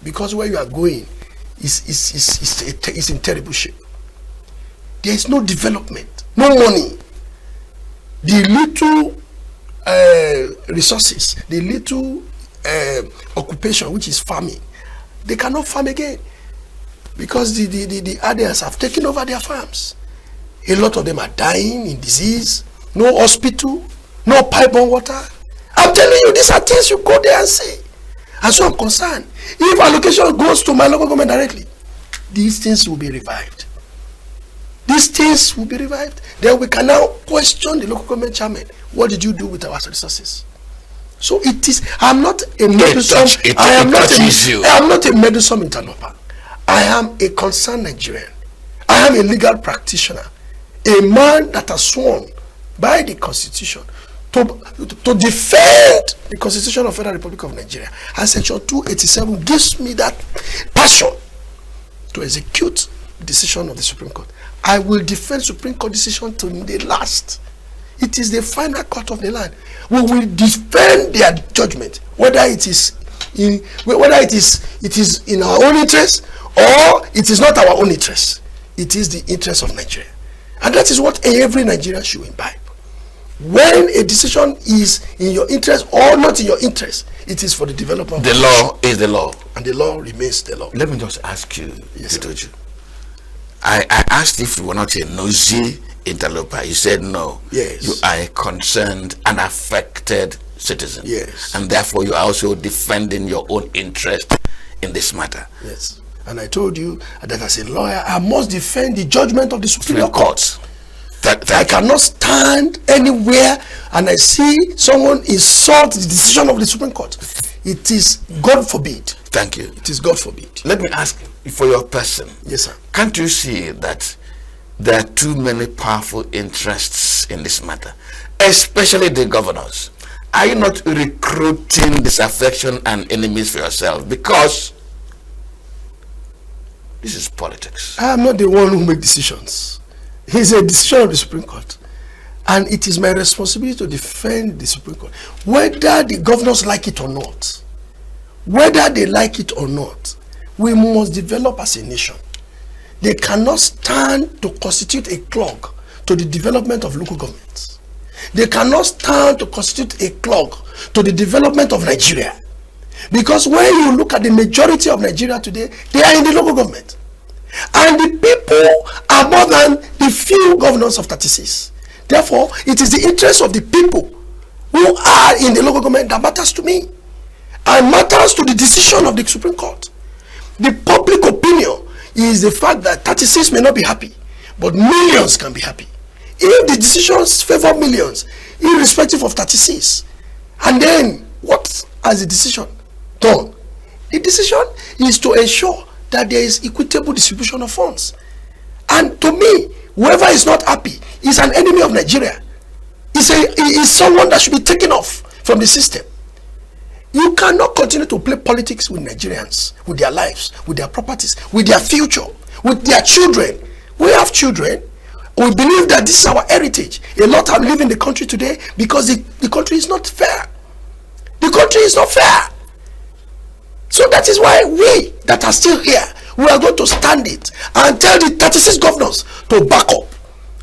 Speaker 2: because where you are going is in terrible shape. There is no development, no money. The little resources, the little occupation, which is farming, they cannot farm again because the others have taken over their farms. A lot of them are dying in disease. No hospital, no pipe-borne water. I'm telling you, these are things you go there and see. And so I'm concerned. If allocation goes to my local government directly, these things will be revived. These things will be revived. Then we can now question the local government chairman. What did you do with our resources? So it is. I'm not a meddlesome. I am not a meddlesome interloper. I am a concerned Nigerian. I am a legal practitioner, a man that has sworn by the Constitution to defend the Constitution of the Federal Republic of Nigeria. And Section 287 gives me that passion to execute the decision of the Supreme Court. I will defend Supreme Court decision to the last. It is the final court of the land. We will defend their judgment, whether it is in our own interest or it is not our own interest. It is the interest of Nigeria, and that is what every Nigerian should imbibe. When a decision is in your interest or not in your interest, it is for the development.
Speaker 1: The law is the law,
Speaker 2: and the law remains the law.
Speaker 1: Let me just ask you,
Speaker 2: yes,
Speaker 1: Itoju. I asked if you were not a nosy interloper. You said no.
Speaker 2: Yes.
Speaker 1: You are a concerned and affected citizen.
Speaker 2: Yes.
Speaker 1: And therefore you are also defending your own interest in this matter.
Speaker 2: Yes. And I told you that as a lawyer, I must defend the judgment of the Supreme Court. I cannot stand anywhere and I see someone insult the decision of the Supreme Court. It is God forbid.
Speaker 1: Thank you.
Speaker 2: It is God forbid.
Speaker 1: Let me ask for your person.
Speaker 2: Yes, sir.
Speaker 1: Can't you see that there are too many powerful interests in this matter, especially the governors? Are you not recruiting disaffection and enemies for yourself? Because this is politics.
Speaker 2: I am not the one who makes decisions. It's a decision of the Supreme Court. And it is my responsibility to defend the Supreme Court. Whether the governors like it or not, whether they like it or not, we must develop as a nation. They cannot stand to constitute a clog to the development of local governments. They cannot stand to constitute a clog to the development of Nigeria. Because when you look at the majority of Nigeria today, they are in the local government. And the people are more than the few governors of 36. Therefore, it is the interest of the people who are in the local government that matters to me. And matters to the decision of the Supreme Court. The public opinion is the fact that 36 may not be happy, but millions can be happy. If the decisions favor millions, irrespective of 36, and then what has the decision done? The decision is to ensure that there is equitable distribution of funds. And to me, whoever is not happy is an enemy of Nigeria. Is someone that should be taken off from the system. You cannot continue to play politics with Nigerians, with their lives, with their properties, with their future, with their children. We have children. We believe that this is our heritage. A lot are leaving the country today because the country is not fair. The country is not fair. So that is why we that are still here, we are going to stand it and tell the 36 governors to back up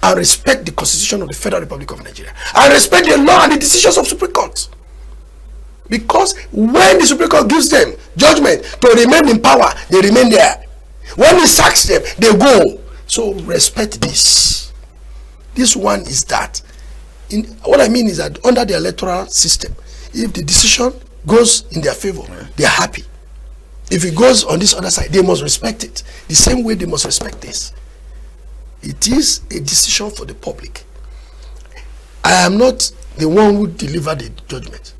Speaker 2: and respect the Constitution of the Federal Republic of Nigeria and respect the law and the decisions of Supreme Court. Because when the Supreme Court gives them judgment to remain in power, they remain there. When it sacks them, they go. So respect this. This one is that. What I mean is that under the electoral system, if the decision goes in their favor, they are happy. If it goes on this other side, they must respect it. The same way they must respect this. It is a decision for the public. I am not the one who delivered the judgment.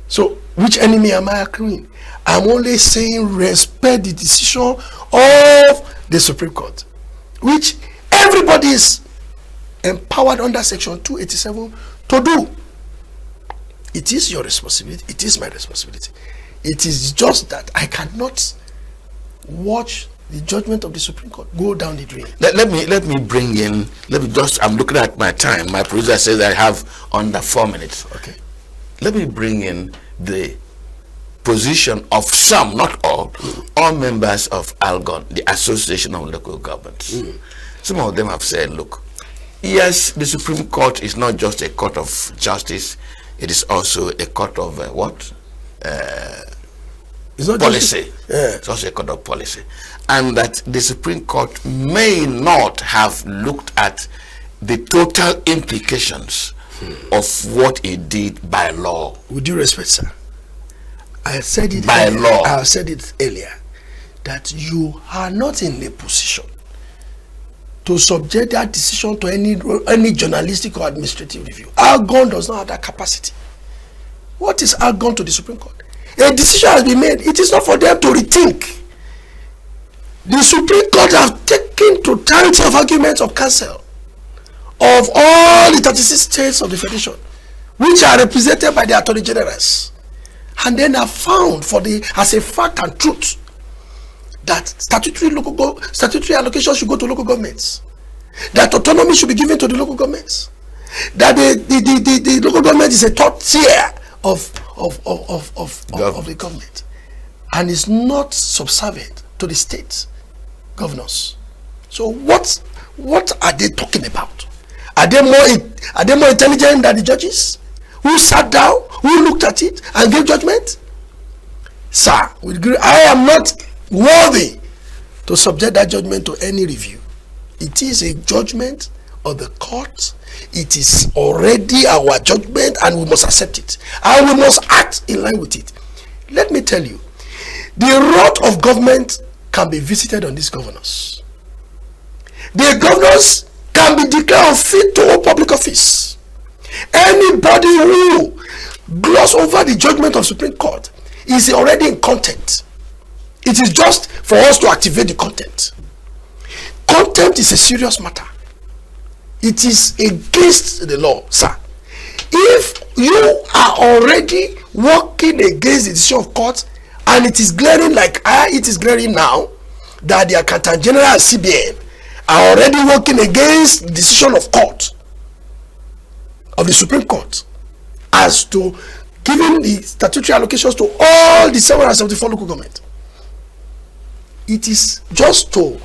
Speaker 2: So, which enemy am I accruing? I'm only saying respect the decision of the Supreme Court, which everybody is empowered under Section 287 to do. It is your responsibility. It is my responsibility. It is just that I cannot watch the judgment of the Supreme Court go down the drain.
Speaker 1: Let me bring in. I'm looking at my time. My producer says I have under 4 minutes.
Speaker 2: Okay.
Speaker 1: Let me bring in the position of some, not all members of ALGON, the Association of Local Governments. Some of them have said, look, yes, the Supreme Court is not just a court of justice, it is also a court of what?
Speaker 2: It's not
Speaker 1: policy. It's also a court of policy. And that the Supreme Court may not have looked at the total implications of what it did by law.
Speaker 2: With due respect, sir, I said it
Speaker 1: by
Speaker 2: earlier.
Speaker 1: law.
Speaker 2: I have said it earlier. that you are not in a position to subject that decision to any journalistic or administrative review. Argon does not have that capacity. What is Argon to the Supreme Court? A decision has been made. It is not for them to rethink. The Supreme Court have taken totality of arguments of counsel of all the 36 states of the Federation, which are represented by the Attorney Generals, and then have found as a fact and truth that statutory allocation should go to local governments, that autonomy should be given to the local governments, that the local government is a third tier of the government and is not subservient to the state governors. So what are they talking about? Are they more intelligent than the judges who sat down, who looked at it and gave judgment? Sir, I am not worthy to subject that judgment to any review. It is a judgment of the court. It is already our judgment and we must accept it. And we must act in line with it. Let me tell you, the wrath of government can be visited on these governors. The governors can be declared unfit to hold public office. Anybody who gloss over the judgment of Supreme Court is already in contempt. It is just for us to activate the contempt. Contempt is a serious matter. It is against the law, sir. If you are already working against the decision of court and it is glaring like it is glaring now that the Accountant General and CBN are already working against the decision of court, of the Supreme Court, as to giving the statutory allocations to all the 774 local government. It is just to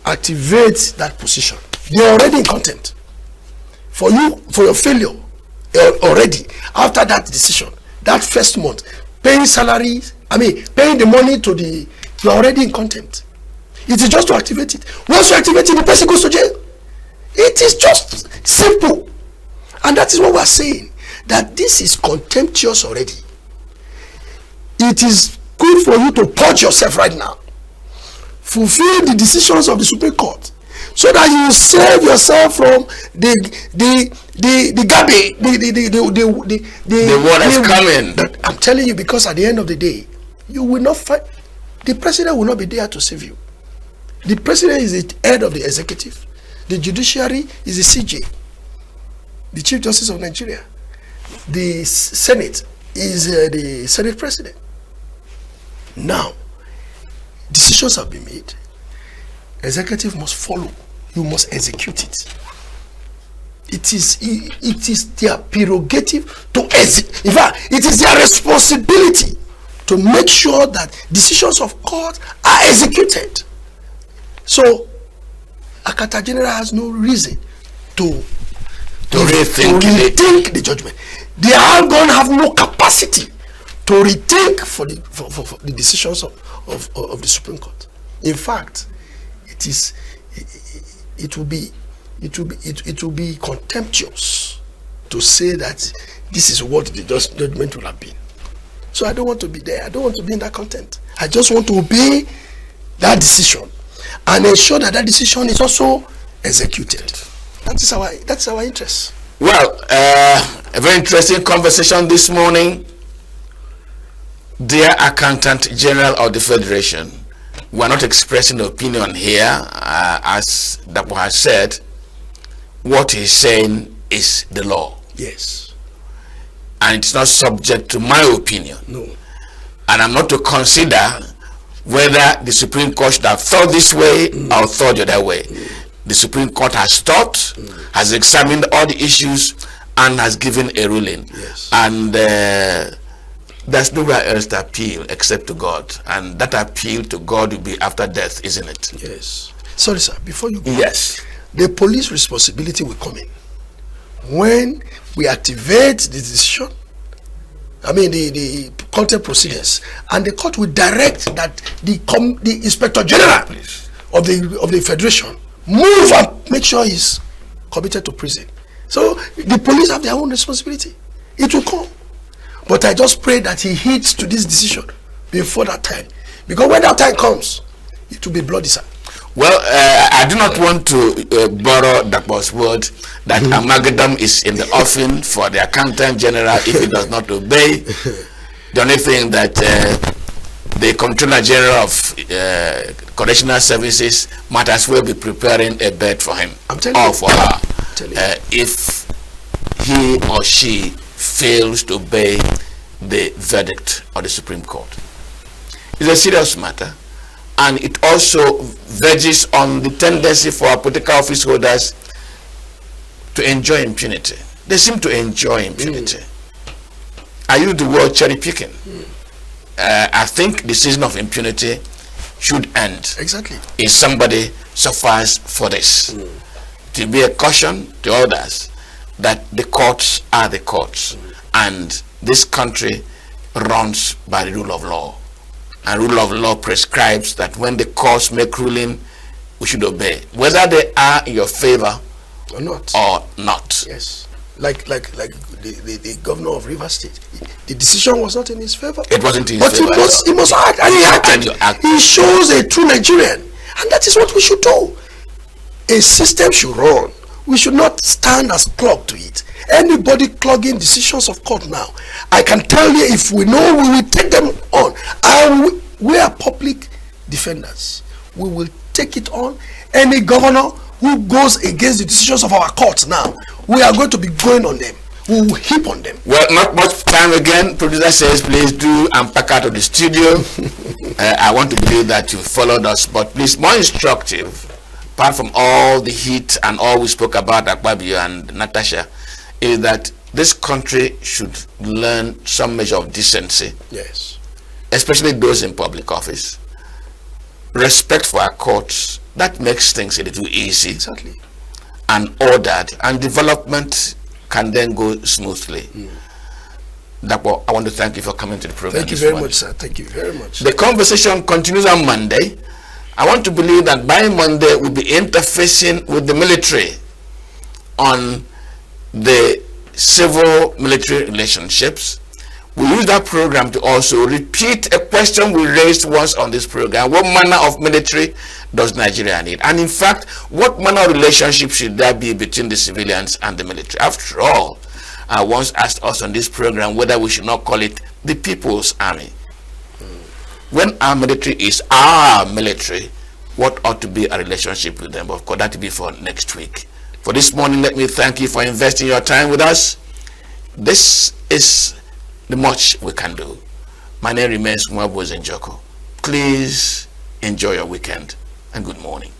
Speaker 2: activate that position. They are already in contempt for your failure already after that decision. That first month, paying salaries, paying the money to you are already in contempt. It is just to activate it. Once you activate it, the person goes to jail. It is just simple. And that is what we are saying, that this is contemptuous already. It is good for you to purge yourself right now. Fulfill the decisions of the Supreme Court so that you save yourself from the garbage, the
Speaker 1: war is coming.
Speaker 2: I'm telling you, because at the end of the day, you will not fight. The president will not be there to save you. The president is the head of the executive. The judiciary is the CJ, the Chief Justice of Nigeria. The Senate is the Senate President. Now, decisions have been made. Executive must follow. You must execute it. It is their prerogative to execute. In fact, it is their responsibility to make sure that decisions of court are executed. So, Accountant General has no reason to rethink the judgment. The Argon have no capacity to rethink for the decisions of the Supreme Court. In fact, it will be contemptuous to say that this is what the judgment will have been. So I don't want to be there. I don't want to be in that content. I just want to obey that decision and ensure that decision is also executed. That's our interest.
Speaker 1: Well, a very interesting conversation this morning. Dear Accountant General of the Federation, we are not expressing opinion here. As Dapo has said, what he's saying is the law.
Speaker 2: Yes.
Speaker 1: And it's not subject to my opinion.
Speaker 2: No.
Speaker 1: And I'm not to consider whether the Supreme Court should have thought this way or thought the other way. The Supreme Court has thought, has examined all the issues, and has given a ruling.
Speaker 2: Yes.
Speaker 1: And there's nowhere else to appeal except to God. And that appeal to God will be after death, isn't it?
Speaker 2: Yes. Sorry, sir, before you go.
Speaker 1: Yes.
Speaker 2: The police responsibility will come in when we activate the decision, the contempt proceedings, and the court will direct that the Inspector General of the Federation move and make sure he's committed to prison. So the police have their own responsibility. It will come. But I just pray that he heeds to this decision before that time, Because when that time comes, it will be bloody, sir.
Speaker 1: Well, I do not want to borrow the buzzword that amalgam is in the offing for the accountant general if he does not obey. The only thing that the Controller General of Correctional Services might as well be preparing a bed for him or for her if he or she fails to obey the verdict of the Supreme Court. It's a serious matter, and it also verges on the tendency for our political office holders to enjoy impunity. They seem to enjoy impunity. I use the word cherry picking. I think the season of impunity should end.
Speaker 2: Exactly.
Speaker 1: If somebody suffers for this. To be a caution to others that the courts are the courts, and this country runs by the rule of law. And rule of law prescribes that when the courts make ruling, we should obey, whether they are in your favor
Speaker 2: or not. Yes. Like the governor of Rivers State, the decision was not in his favor.
Speaker 1: It wasn't in his favor.
Speaker 2: But he must act, and he acted. He shows a true Nigerian, and that is what we should do. A system should run. We should not stand as clog to it. Anybody clogging decisions of court now, I can tell you, if we know, we will take them on. And we are public defenders. We will take it on. Any governor who goes against the decisions of our courts now, we are going to be going on them. We will heap on them.
Speaker 1: Well, not much time again. Producer says, please do unpack out of the studio. I want to believe that you followed us, but please, more instructive, apart from all the heat and all we spoke about Akpabio and Natasha, is that this country should learn some measure of decency.
Speaker 2: Yes.
Speaker 1: Especially those in public office. Respect for our courts. That makes things a little easy.
Speaker 2: Exactly.
Speaker 1: And ordered. And development can then go smoothly. Dapo, I want to thank you for coming to the program.
Speaker 2: Thank you very much, sir. Thank you very much.
Speaker 1: The conversation continues on Monday. I want to believe that by Monday we'll be interfacing with the military on the civil-military relationships. We use that program to also repeat a question we raised once on this program. What manner of military does Nigeria need? And in fact, what manner of relationship should there be between the civilians and the military? After all, I once asked us on this program whether we should not call it the People's Army. When our military is our military, what ought to be a relationship with them? Of course, that will be for next week. For this morning, let me thank you for investing your time with us. This is the much we can do. My name remains Mwabo Zenjoko. Please enjoy your weekend and good morning.